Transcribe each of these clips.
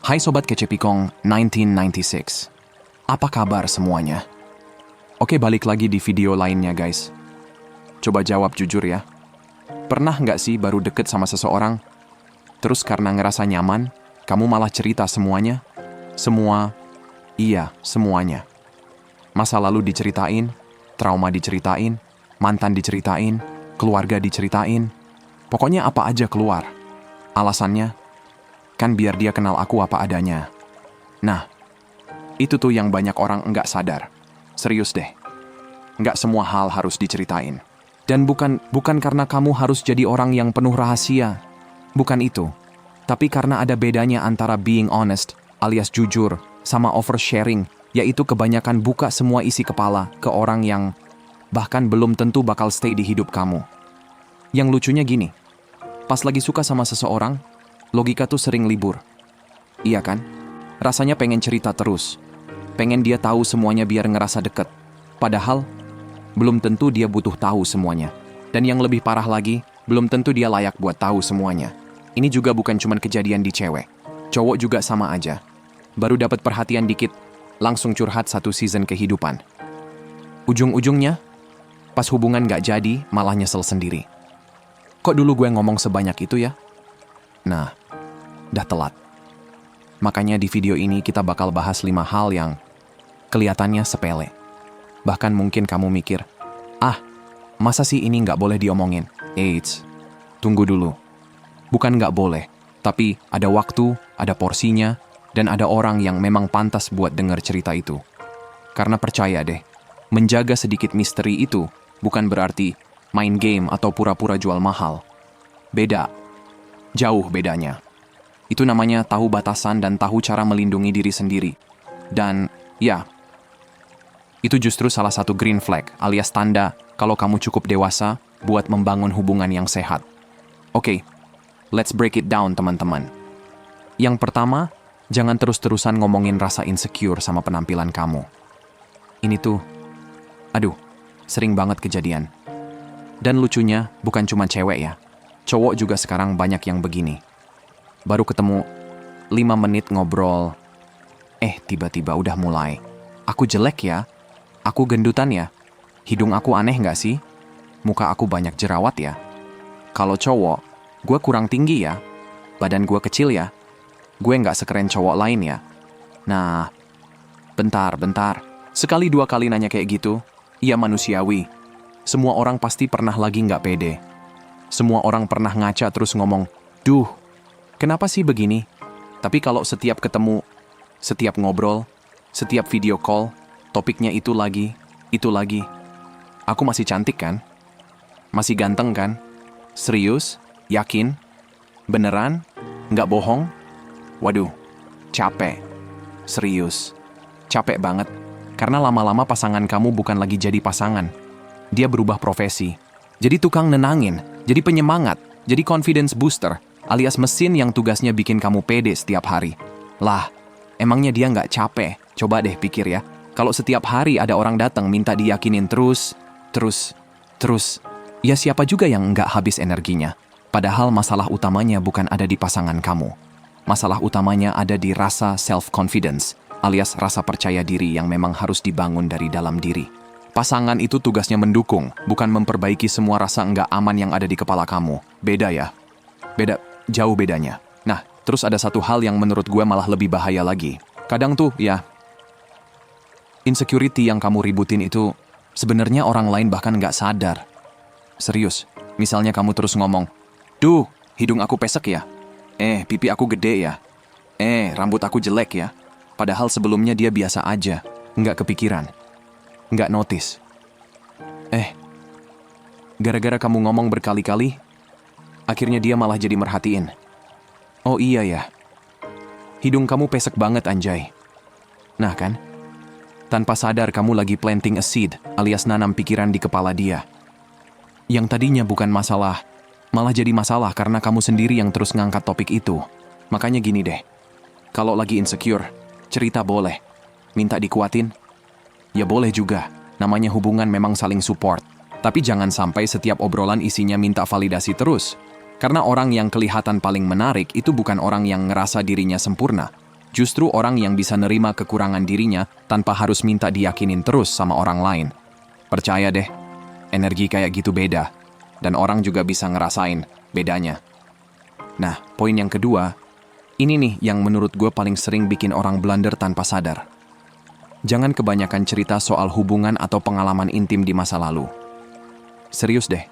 Hai Sobat Kecepikong 1996. Apa kabar semuanya? Oke, balik lagi di video lainnya guys. Coba jawab jujur ya. Pernah nggak sih baru deket sama seseorang, terus karena ngerasa nyaman, kamu malah cerita semuanya? Iya, semuanya. Masa lalu diceritain, trauma diceritain, mantan diceritain, keluarga diceritain. Pokoknya apa aja keluar. Alasannya, kan biar dia kenal aku apa adanya. Nah, itu tuh yang banyak orang nggak sadar. Serius deh. Nggak semua hal harus diceritain. Dan bukan karena kamu harus jadi orang yang penuh rahasia. Bukan itu. Tapi karena ada bedanya antara being honest, alias jujur, sama oversharing, yaitu kebanyakan buka semua isi kepala ke orang yang bahkan belum tentu bakal stay di hidup kamu. Yang lucunya gini, pas lagi suka sama seseorang, logika tuh sering libur. Iya kan? Rasanya pengen cerita terus. Pengen dia tahu semuanya biar ngerasa deket. Padahal, belum tentu dia butuh tahu semuanya. Dan yang lebih parah lagi, belum tentu dia layak buat tahu semuanya. Ini juga bukan cuma kejadian di cewek. Cowok juga sama aja. Baru dapat perhatian dikit, langsung curhat satu season kehidupan. Ujung-ujungnya, pas hubungan gak jadi, malah nyesel sendiri. Kok dulu gue ngomong sebanyak itu ya? Nah, dah telat. Makanya di video ini kita bakal bahas 5 hal yang kelihatannya sepele. Bahkan mungkin kamu mikir, masa sih ini nggak boleh diomongin? Eits, tunggu dulu. Bukan nggak boleh, tapi ada waktu, ada porsinya, dan ada orang yang memang pantas buat dengar cerita itu. Karena percaya deh, menjaga sedikit misteri itu bukan berarti main game atau pura-pura jual mahal. Beda. Jauh bedanya. Itu namanya tahu batasan dan tahu cara melindungi diri sendiri. Dan, ya, itu justru salah satu green flag alias tanda kalau kamu cukup dewasa buat membangun hubungan yang sehat. Oke, let's break it down teman-teman. Yang pertama, jangan terus-terusan ngomongin rasa insecure sama penampilan kamu. Ini tuh, sering banget kejadian. Dan lucunya, bukan cuma cewek ya. Cowok juga sekarang banyak yang begini. Baru ketemu 5 menit ngobrol. Tiba-tiba udah mulai. Aku jelek ya? Aku gendutan ya? Hidung aku aneh nggak sih? Muka aku banyak jerawat ya? Kalau cowok, gue kurang tinggi ya? Badan gue kecil ya? Gue nggak sekeren cowok lain ya? Nah, bentar. Sekali 2 kali nanya kayak gitu, ya manusiawi. Semua orang pasti pernah lagi nggak pede. Semua orang pernah ngaca terus ngomong, "Duh, kenapa sih begini?" Tapi kalau setiap ketemu, setiap ngobrol, setiap video call, topiknya itu lagi. Aku masih cantik kan? Masih ganteng kan? Serius? Yakin? Beneran? Nggak bohong? Waduh, capek. Serius. Capek banget. Karena lama-lama pasangan kamu bukan lagi jadi pasangan. Dia berubah profesi. Jadi tukang nenangin, jadi penyemangat, jadi confidence booster, alias mesin yang tugasnya bikin kamu pede setiap hari. Lah, emangnya dia nggak capek? Coba deh pikir ya. Kalau setiap hari ada orang datang minta diyakinin terus. Ya siapa juga yang nggak habis energinya? Padahal masalah utamanya bukan ada di pasangan kamu. Masalah utamanya ada di rasa self-confidence, alias rasa percaya diri yang memang harus dibangun dari dalam diri. Pasangan itu tugasnya mendukung, bukan memperbaiki semua rasa nggak aman yang ada di kepala kamu. Beda ya? Beda, jauh bedanya. Nah, terus ada satu hal yang menurut gue malah lebih bahaya lagi. Kadang tuh, ya, insecurity yang kamu ributin itu sebenarnya orang lain bahkan nggak sadar. Serius, misalnya kamu terus ngomong, "Duh, hidung aku pesek ya? Pipi aku gede ya? Rambut aku jelek ya?" Padahal sebelumnya dia biasa aja, nggak kepikiran, nggak notice. Gara-gara kamu ngomong berkali-kali, akhirnya dia malah jadi merhatiin. Oh iya ya, hidung kamu pesek banget anjay. Nah kan? Tanpa sadar kamu lagi planting a seed, alias nanam pikiran di kepala dia. Yang tadinya bukan masalah, malah jadi masalah karena kamu sendiri yang terus ngangkat topik itu. Makanya gini deh, kalau lagi insecure, cerita boleh. Minta dikuatin? Ya boleh juga, namanya hubungan memang saling support. Tapi jangan sampai setiap obrolan isinya minta validasi terus. Karena orang yang kelihatan paling menarik itu bukan orang yang ngerasa dirinya sempurna. Justru orang yang bisa nerima kekurangan dirinya tanpa harus minta diyakinin terus sama orang lain. Percaya deh, energi kayak gitu beda. Dan orang juga bisa ngerasain bedanya. Nah, poin yang kedua, ini nih yang menurut gue paling sering bikin orang blunder tanpa sadar. Jangan kebanyakan cerita soal hubungan atau pengalaman intim di masa lalu. Serius deh.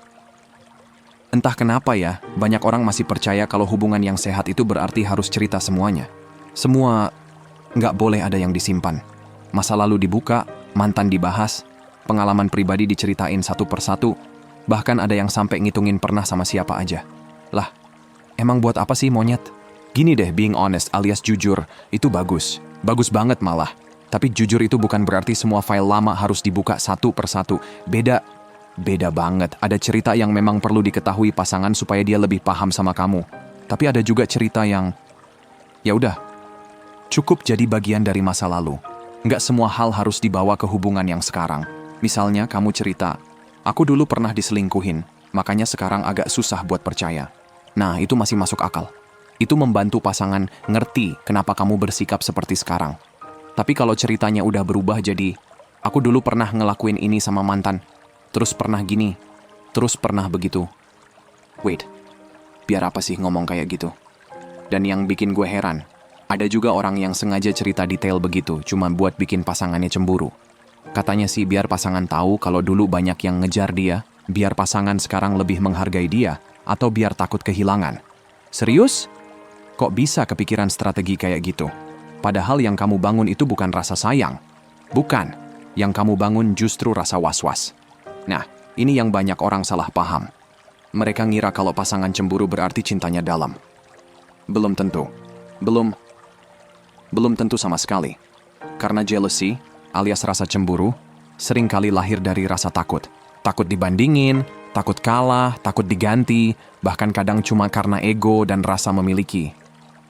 Entah kenapa ya, banyak orang masih percaya kalau hubungan yang sehat itu berarti harus cerita semuanya. Semua nggak boleh ada yang disimpan. Masa lalu dibuka, mantan dibahas, pengalaman pribadi diceritain satu persatu, bahkan ada yang sampai ngitungin pernah sama siapa aja. Lah, emang buat apa sih monyet? Gini deh, being honest alias jujur, itu bagus. Bagus banget malah. Tapi jujur itu bukan berarti semua file lama harus dibuka satu persatu. Beda banget. Ada cerita yang memang perlu diketahui pasangan supaya dia lebih paham sama kamu. Tapi ada juga cerita yang, ya udah, cukup jadi bagian dari masa lalu. Nggak semua hal harus dibawa ke hubungan yang sekarang. Misalnya kamu cerita, aku dulu pernah diselingkuhin, makanya sekarang agak susah buat percaya. Nah, itu masih masuk akal. Itu membantu pasangan ngerti kenapa kamu bersikap seperti sekarang. Tapi kalau ceritanya udah berubah jadi, aku dulu pernah ngelakuin ini sama mantan, terus pernah gini, terus pernah begitu. Wait, biar apa sih ngomong kayak gitu? Dan yang bikin gue heran, ada juga orang yang sengaja cerita detail begitu, cuma buat bikin pasangannya cemburu. Katanya sih biar pasangan tahu kalau dulu banyak yang ngejar dia, biar pasangan sekarang lebih menghargai dia, atau biar takut kehilangan. Serius? Kok bisa kepikiran strategi kayak gitu? Padahal yang kamu bangun itu bukan rasa sayang. Bukan. Yang kamu bangun justru rasa was-was. Nah, ini yang banyak orang salah paham. Mereka ngira kalau pasangan cemburu berarti cintanya dalam. Belum tentu. Belum tentu sama sekali. Karena jealousy, alias rasa cemburu, seringkali lahir dari rasa takut. Takut dibandingin, takut kalah, takut diganti, bahkan kadang cuma karena ego dan rasa memiliki.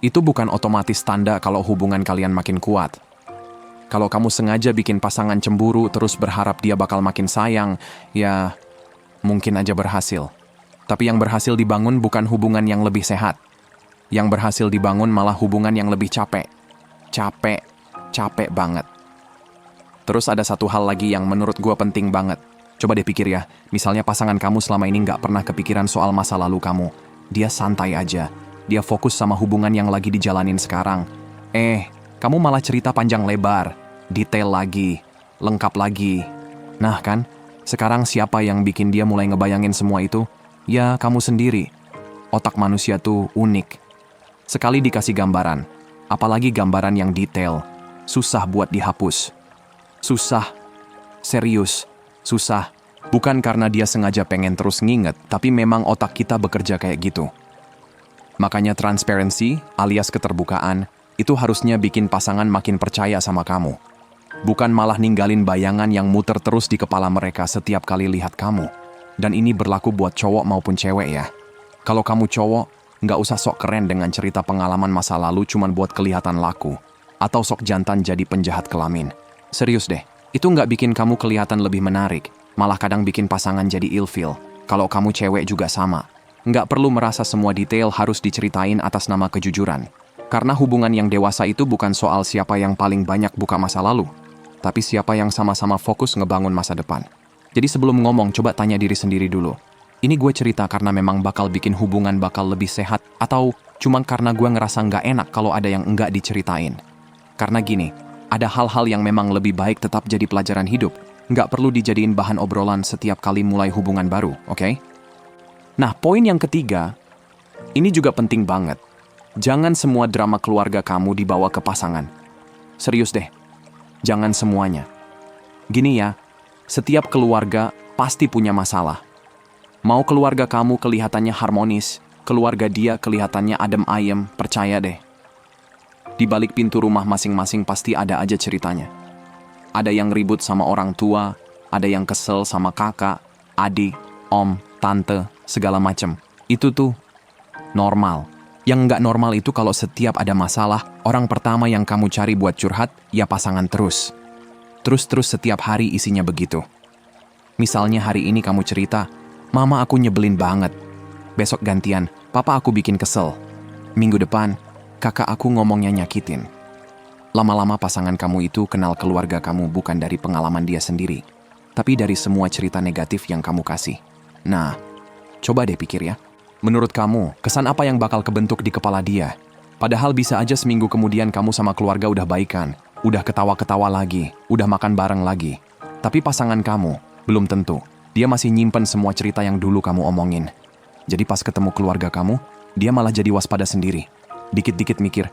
Itu bukan otomatis tanda kalau hubungan kalian makin kuat. Kalau kamu sengaja bikin pasangan cemburu terus berharap dia bakal makin sayang, ya mungkin aja berhasil. Tapi yang berhasil dibangun bukan hubungan yang lebih sehat. Yang berhasil dibangun malah hubungan yang lebih capek. Capek banget. Terus ada satu hal lagi yang menurut gue penting banget. Coba deh pikir ya, misalnya pasangan kamu selama ini nggak pernah kepikiran soal masa lalu kamu. Dia santai aja. Dia fokus sama hubungan yang lagi dijalanin sekarang. Kamu malah cerita panjang lebar, detail lagi, lengkap lagi. Nah kan, sekarang siapa yang bikin dia mulai ngebayangin semua itu? Ya, kamu sendiri. Otak manusia tuh unik. Sekali dikasih gambaran, apalagi gambaran yang detail, susah buat dihapus. Susah. Serius. Susah. Bukan karena dia sengaja pengen terus nginget, tapi memang otak kita bekerja kayak gitu. Makanya transparansi, alias keterbukaan, itu harusnya bikin pasangan makin percaya sama kamu. Bukan malah ninggalin bayangan yang muter terus di kepala mereka setiap kali lihat kamu. Dan ini berlaku buat cowok maupun cewek ya. Kalau kamu cowok, nggak usah sok keren dengan cerita pengalaman masa lalu cuman buat kelihatan laku. Atau sok jantan jadi penjahat kelamin. Serius deh, itu nggak bikin kamu kelihatan lebih menarik. Malah kadang bikin pasangan jadi ilfeel. Kalau kamu cewek juga sama. Nggak perlu merasa semua detail harus diceritain atas nama kejujuran. Karena hubungan yang dewasa itu bukan soal siapa yang paling banyak buka masa lalu, tapi siapa yang sama-sama fokus ngebangun masa depan. Jadi sebelum ngomong, coba tanya diri sendiri dulu. Ini gue cerita karena memang bakal bikin hubungan bakal lebih sehat, atau cuma karena gue ngerasa nggak enak kalau ada yang nggak diceritain. Karena gini, ada hal-hal yang memang lebih baik tetap jadi pelajaran hidup. Nggak perlu dijadiin bahan obrolan setiap kali mulai hubungan baru, oke? Nah, poin yang ketiga, ini juga penting banget. Jangan semua drama keluarga kamu dibawa ke pasangan. Serius deh, jangan semuanya. Gini ya, setiap keluarga pasti punya masalah. Mau keluarga kamu kelihatannya harmonis, keluarga dia kelihatannya adem ayem, percaya deh. Di balik pintu rumah masing-masing pasti ada aja ceritanya. Ada yang ribut sama orang tua, ada yang kesel sama kakak, adik, om, tante, segala macem. Itu tuh normal. Yang nggak normal itu kalau setiap ada masalah, orang pertama yang kamu cari buat curhat, ya pasangan terus. Terus setiap hari isinya begitu. Misalnya hari ini kamu cerita, mama aku nyebelin banget. Besok gantian, papa aku bikin kesel. Minggu depan, kakak aku ngomongnya nyakitin. Lama-lama pasangan kamu itu kenal keluarga kamu bukan dari pengalaman dia sendiri, tapi dari semua cerita negatif yang kamu kasih. Nah, coba deh pikir ya. Menurut kamu, kesan apa yang bakal kebentuk di kepala dia? Padahal bisa aja seminggu kemudian kamu sama keluarga udah baikan, udah ketawa-ketawa lagi, udah makan bareng lagi. Tapi pasangan kamu, belum tentu. Dia masih nyimpen semua cerita yang dulu kamu omongin. Jadi pas ketemu keluarga kamu, dia malah jadi waspada sendiri. Dikit-dikit mikir,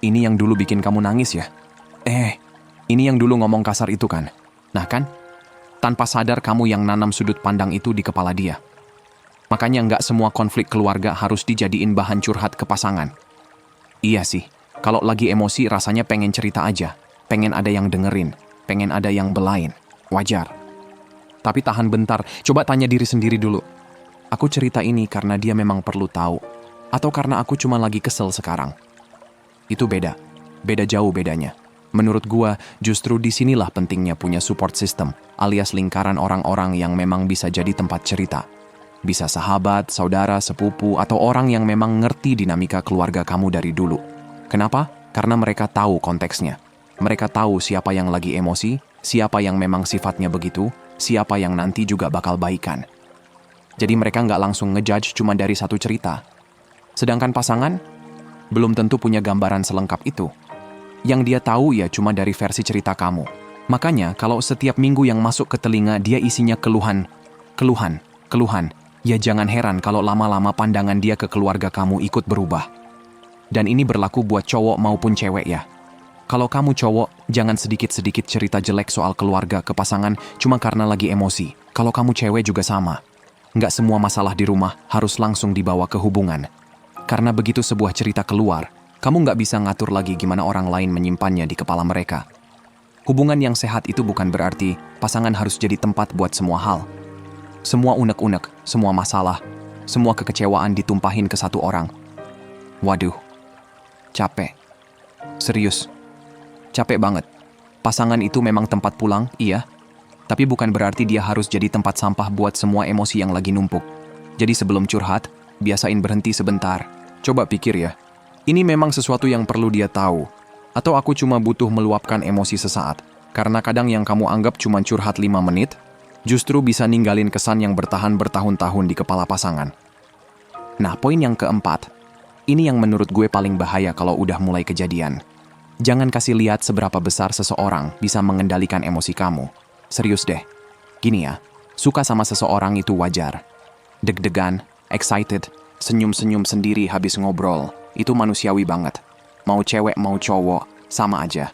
ini yang dulu bikin kamu nangis ya? Ini yang dulu ngomong kasar itu kan? Nah kan? Tanpa sadar kamu yang nanam sudut pandang itu di kepala dia. Makanya nggak semua konflik keluarga harus dijadiin bahan curhat ke pasangan. Iya sih, kalau lagi emosi rasanya pengen cerita aja. Pengen ada yang dengerin, pengen ada yang belain. Wajar. Tapi tahan bentar, coba tanya diri sendiri dulu. Aku cerita ini karena dia memang perlu tahu, atau karena aku cuma lagi kesel sekarang? Itu beda. Beda jauh bedanya. Menurut gua, justru disinilah pentingnya punya support system, alias lingkaran orang-orang yang memang bisa jadi tempat cerita. Bisa sahabat, saudara, sepupu, atau orang yang memang ngerti dinamika keluarga kamu dari dulu. Kenapa? Karena mereka tahu konteksnya. Mereka tahu siapa yang lagi emosi, siapa yang memang sifatnya begitu, siapa yang nanti juga bakal baikan. Jadi mereka nggak langsung ngejudge cuma dari satu cerita. Sedangkan pasangan, belum tentu punya gambaran selengkap itu. Yang dia tahu ya cuma dari versi cerita kamu. Makanya kalau setiap minggu yang masuk ke telinga dia isinya keluhan, ya jangan heran kalau lama-lama pandangan dia ke keluarga kamu ikut berubah. Dan ini berlaku buat cowok maupun cewek ya. Kalau kamu cowok, jangan sedikit-sedikit cerita jelek soal keluarga ke pasangan cuma karena lagi emosi. Kalau kamu cewek juga sama. Nggak semua masalah di rumah harus langsung dibawa ke hubungan. Karena begitu sebuah cerita keluar, kamu nggak bisa ngatur lagi gimana orang lain menyimpannya di kepala mereka. Hubungan yang sehat itu bukan berarti pasangan harus jadi tempat buat semua hal. Semua unek-unek, semua masalah, semua kekecewaan ditumpahin ke satu orang. Waduh, capek. Serius, capek banget. Pasangan itu memang tempat pulang, iya. Tapi bukan berarti dia harus jadi tempat sampah buat semua emosi yang lagi numpuk. Jadi sebelum curhat, biasain berhenti sebentar. Coba pikir ya, ini memang sesuatu yang perlu dia tahu. Atau aku cuma butuh meluapkan emosi sesaat. Karena kadang yang kamu anggap cuma curhat 5 menit, justru bisa ninggalin kesan yang bertahan bertahun-tahun di kepala pasangan. Nah, poin yang keempat, ini yang menurut gue paling bahaya kalau udah mulai kejadian. Jangan kasih lihat seberapa besar seseorang bisa mengendalikan emosi kamu. Serius deh. Gini ya, suka sama seseorang itu wajar. Deg-degan, excited, senyum-senyum sendiri habis ngobrol, itu manusiawi banget. Mau cewek mau cowok, sama aja.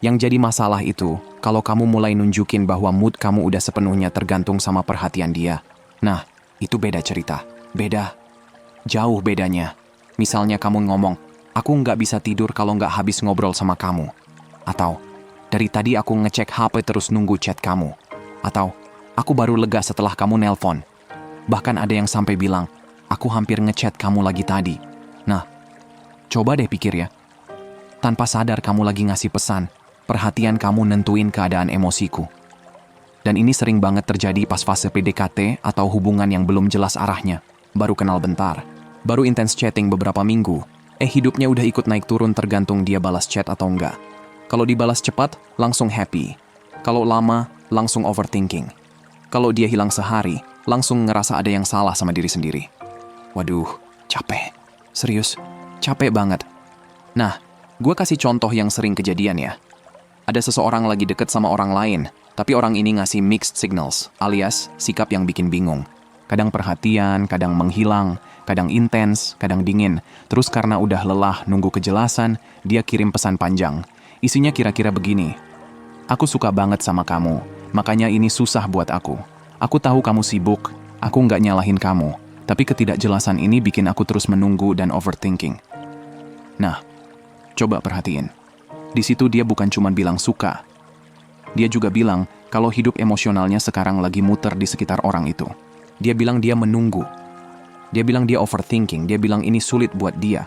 Yang jadi masalah itu, kalau kamu mulai nunjukin bahwa mood kamu udah sepenuhnya tergantung sama perhatian dia. Nah, itu beda cerita. Beda. Jauh bedanya. Misalnya kamu ngomong, aku nggak bisa tidur kalau nggak habis ngobrol sama kamu. Atau, dari tadi aku ngecek HP terus nunggu chat kamu. Atau, aku baru lega setelah kamu nelpon. Bahkan ada yang sampai bilang, aku hampir ngechat kamu lagi tadi. Nah, coba deh pikir ya. Tanpa sadar kamu lagi ngasih pesan, perhatian kamu nentuin keadaan emosiku. Dan ini sering banget terjadi pas fase PDKT atau hubungan yang belum jelas arahnya. Baru kenal bentar, baru intens chatting beberapa minggu. Hidupnya udah ikut naik turun tergantung dia balas chat atau enggak. Kalau dibalas cepat, langsung happy. Kalau lama, langsung overthinking. Kalau dia hilang sehari, langsung ngerasa ada yang salah sama diri sendiri. Waduh, capek. Serius, capek banget. Nah, gue kasih contoh yang sering kejadian ya. Ada seseorang lagi deket sama orang lain, tapi orang ini ngasih mixed signals, alias sikap yang bikin bingung. Kadang perhatian, kadang menghilang, kadang intens, kadang dingin. Terus karena udah lelah nunggu kejelasan, dia kirim pesan panjang. Isinya kira-kira begini. Aku suka banget sama kamu, makanya ini susah buat aku. Aku tahu kamu sibuk, aku nggak nyalahin kamu. Tapi ketidakjelasan ini bikin aku terus menunggu dan overthinking. Nah, coba perhatiin. Di situ dia bukan cuma bilang suka. Dia juga bilang kalau hidup emosionalnya sekarang lagi muter di sekitar orang itu. Dia bilang dia menunggu. Dia bilang dia overthinking, dia bilang ini sulit buat dia.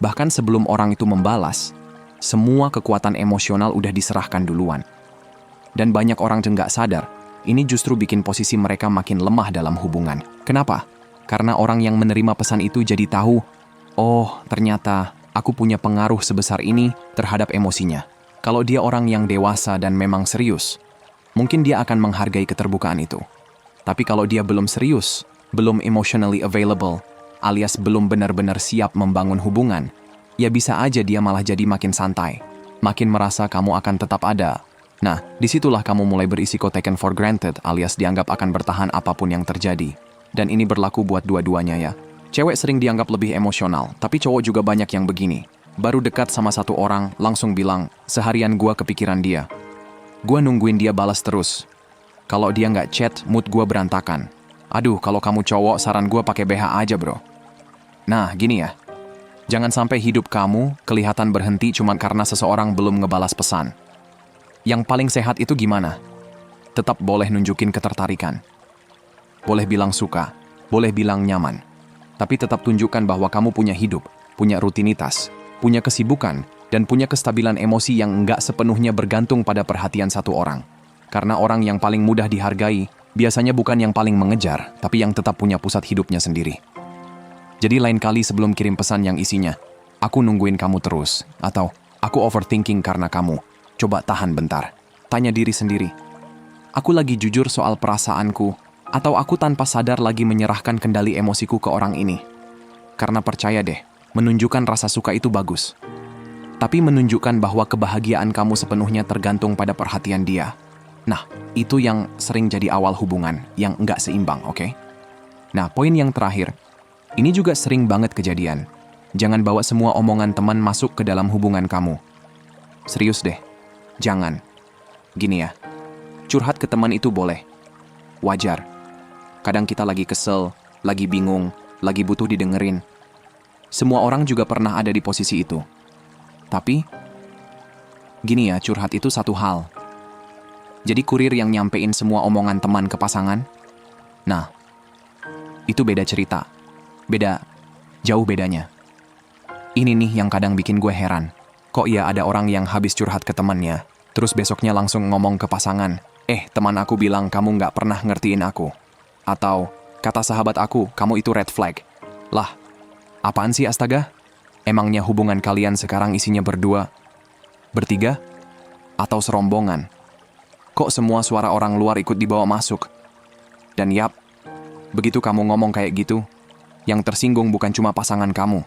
Bahkan sebelum orang itu membalas, semua kekuatan emosional udah diserahkan duluan. Dan banyak orang nggak sadar, ini justru bikin posisi mereka makin lemah dalam hubungan. Kenapa? Karena orang yang menerima pesan itu jadi tahu, oh ternyata aku punya pengaruh sebesar ini terhadap emosinya. Kalau dia orang yang dewasa dan memang serius, mungkin dia akan menghargai keterbukaan itu. Tapi kalau dia belum serius, belum emotionally available, alias belum benar-benar siap membangun hubungan, ya bisa aja dia malah jadi makin santai, makin merasa kamu akan tetap ada. Nah, disitulah kamu mulai berisiko taken for granted alias dianggap akan bertahan apapun yang terjadi. Dan ini berlaku buat dua-duanya ya. Cewek sering dianggap lebih emosional, tapi cowok juga banyak yang begini. Baru dekat sama satu orang, langsung bilang, seharian gua kepikiran dia. Gua nungguin dia balas terus. Kalau dia nggak chat, mood gua berantakan. Aduh, kalau kamu cowok, saran gua pakai BH aja bro. Nah, gini ya. Jangan sampai hidup kamu kelihatan berhenti cuma karena seseorang belum ngebalas pesan. Yang paling sehat itu gimana? Tetap boleh nunjukin ketertarikan. Boleh bilang suka, boleh bilang nyaman. Tapi tetap tunjukkan bahwa kamu punya hidup, punya rutinitas, punya kesibukan, dan punya kestabilan emosi yang nggak sepenuhnya bergantung pada perhatian satu orang. Karena orang yang paling mudah dihargai, biasanya bukan yang paling mengejar, tapi yang tetap punya pusat hidupnya sendiri. Jadi lain kali sebelum kirim pesan yang isinya, aku nungguin kamu terus, atau aku overthinking karena kamu, coba tahan bentar. Tanya diri sendiri, aku lagi jujur soal perasaanku, atau aku tanpa sadar lagi menyerahkan kendali emosiku ke orang ini? Karena percaya deh, menunjukkan rasa suka itu bagus. Tapi menunjukkan bahwa kebahagiaan kamu sepenuhnya tergantung pada perhatian dia. Nah, itu yang sering jadi awal hubungan yang nggak seimbang, oke? Nah, poin yang terakhir, ini juga sering banget kejadian. Jangan bawa semua omongan teman masuk ke dalam hubungan kamu. Serius deh, jangan. Gini ya, curhat ke teman itu boleh. Wajar. Kadang kita lagi kesel, lagi bingung, lagi butuh didengerin. Semua orang juga pernah ada di posisi itu. Tapi, gini ya, curhat itu satu hal. Jadi kurir yang nyampein semua omongan teman ke pasangan? Nah, itu beda cerita. Beda, jauh bedanya. Ini nih yang kadang bikin gue heran. Kok ya ada orang yang habis curhat ke temannya, terus besoknya langsung ngomong ke pasangan, teman aku bilang kamu nggak pernah ngertiin aku. Atau, kata sahabat aku, kamu itu red flag. Lah, apaan sih astaga? Emangnya hubungan kalian sekarang isinya berdua? Bertiga? Atau serombongan? Kok semua suara orang luar ikut dibawa masuk? Dan yap, begitu kamu ngomong kayak gitu, yang tersinggung bukan cuma pasangan kamu.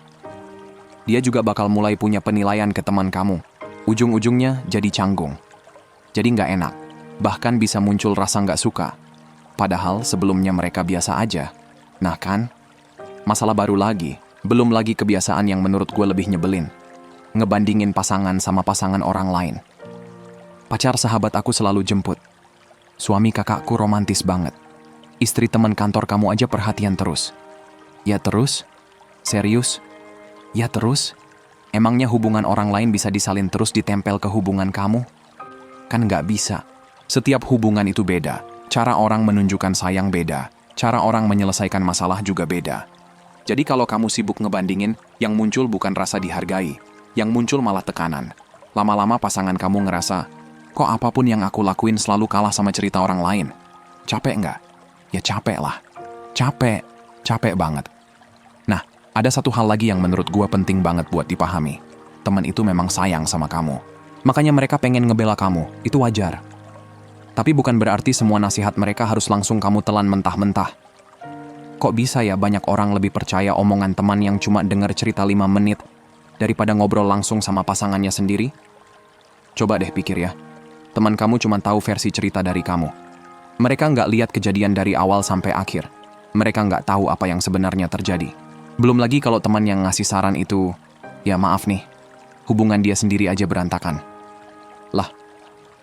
Dia juga bakal mulai punya penilaian ke teman kamu. Ujung-ujungnya jadi canggung. Jadi nggak enak. Bahkan bisa muncul rasa nggak suka. Padahal sebelumnya mereka biasa aja. Nah kan? Masalah baru lagi. Belum lagi kebiasaan yang menurut gue lebih nyebelin. Ngebandingin pasangan sama pasangan orang lain. Pacar sahabat aku selalu jemput. Suami kakakku romantis banget. Istri teman kantor kamu aja perhatian terus. Ya terus? Serius? Ya terus? Emangnya hubungan orang lain bisa disalin terus ditempel ke hubungan kamu? Kan nggak bisa. Setiap hubungan itu beda. Cara orang menunjukkan sayang beda. Cara orang menyelesaikan masalah juga beda. Jadi kalau kamu sibuk ngebandingin, yang muncul bukan rasa dihargai. Yang muncul malah tekanan. Lama-lama pasangan kamu ngerasa, kok apapun yang aku lakuin selalu kalah sama cerita orang lain? Capek nggak? Ya capek lah. Capek banget. Nah, ada satu hal lagi yang menurut gue penting banget buat dipahami. Teman itu memang sayang sama kamu. Makanya mereka pengen ngebela kamu, itu wajar. Tapi bukan berarti semua nasihat mereka harus langsung kamu telan mentah-mentah. Kok bisa ya banyak orang lebih percaya omongan teman yang cuma denger cerita 5 menit daripada ngobrol langsung sama pasangannya sendiri? Coba deh pikir ya. Teman kamu cuma tahu versi cerita dari kamu. Mereka nggak lihat kejadian dari awal sampai akhir. Mereka nggak tahu apa yang sebenarnya terjadi. Belum lagi kalau teman yang ngasih saran itu, ya maaf nih, hubungan dia sendiri aja berantakan. Lah,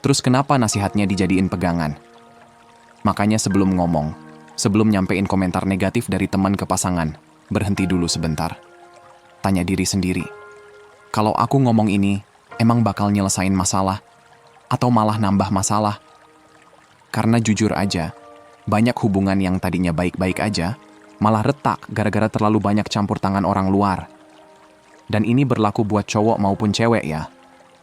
terus kenapa nasihatnya dijadiin pegangan? Makanya sebelum ngomong, sebelum nyampein komentar negatif dari teman ke pasangan, berhenti dulu sebentar. Tanya diri sendiri, kalau aku ngomong ini, emang bakal nyelesain masalah? Atau malah nambah masalah? Karena jujur aja, banyak hubungan yang tadinya baik-baik aja, malah retak gara-gara terlalu banyak campur tangan orang luar. Dan ini berlaku buat cowok maupun cewek ya.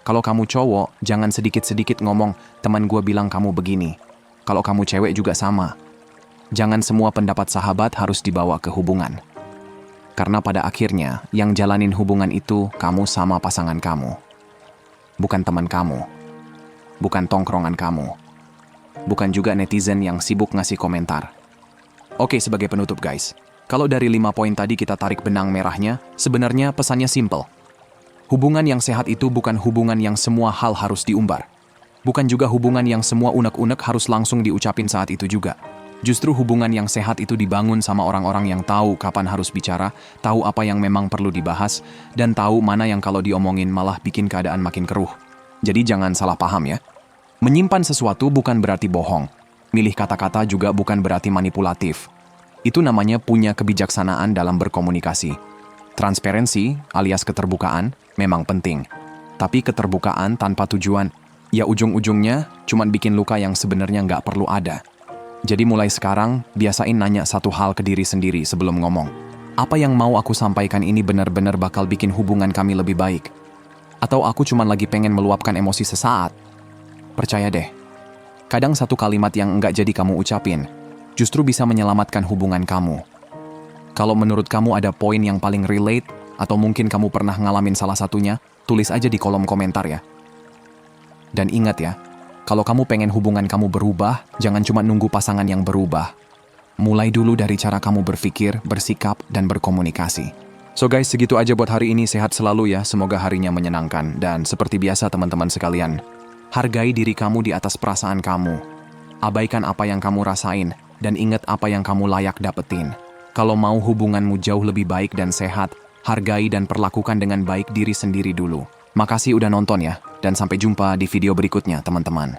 Kalau kamu cowok, jangan sedikit-sedikit ngomong, teman gue bilang kamu begini. Kalau kamu cewek juga sama. Jangan semua pendapat sahabat harus dibawa ke hubungan. Karena pada akhirnya, yang jalanin hubungan itu kamu sama pasangan kamu. Bukan teman kamu. Bukan tongkrongan kamu. Bukan juga netizen yang sibuk ngasih komentar. Oke, sebagai penutup guys. Kalau dari 5 poin tadi kita tarik benang merahnya, sebenarnya pesannya simple. Hubungan yang sehat itu bukan hubungan yang semua hal harus diumbar. Bukan juga hubungan yang semua unek-unek harus langsung diucapin saat itu juga. Justru hubungan yang sehat itu dibangun sama orang-orang yang tahu kapan harus bicara, tahu apa yang memang perlu dibahas, dan tahu mana yang kalau diomongin malah bikin keadaan makin keruh. Jadi jangan salah paham ya. Menyimpan sesuatu bukan berarti bohong. Milih kata-kata juga bukan berarti manipulatif. Itu namanya punya kebijaksanaan dalam berkomunikasi. Transparansi alias keterbukaan memang penting. Tapi keterbukaan tanpa tujuan, ya ujung-ujungnya cuman bikin luka yang sebenarnya nggak perlu ada. Jadi mulai sekarang, biasain nanya satu hal ke diri sendiri sebelum ngomong. Apa yang mau aku sampaikan ini benar-benar bakal bikin hubungan kami lebih baik? Atau aku cuman lagi pengen meluapkan emosi sesaat? Percaya deh, kadang satu kalimat yang nggak jadi kamu ucapin, justru bisa menyelamatkan hubungan kamu. Kalau menurut kamu ada poin yang paling relate, atau mungkin kamu pernah ngalamin salah satunya, tulis aja di kolom komentar ya. Dan ingat ya, kalau kamu pengen hubungan kamu berubah, jangan cuma nunggu pasangan yang berubah. Mulai dulu dari cara kamu berpikir, bersikap, dan berkomunikasi. So guys, segitu aja buat hari ini. Sehat selalu ya, semoga harinya menyenangkan. Dan seperti biasa teman-teman sekalian, hargai diri kamu di atas perasaan kamu. Abaikan apa yang kamu rasain, dan ingat apa yang kamu layak dapetin. Kalau mau hubunganmu jauh lebih baik dan sehat, hargai dan perlakukan dengan baik diri sendiri dulu. Makasih udah nonton ya, dan sampai jumpa di video berikutnya teman-teman.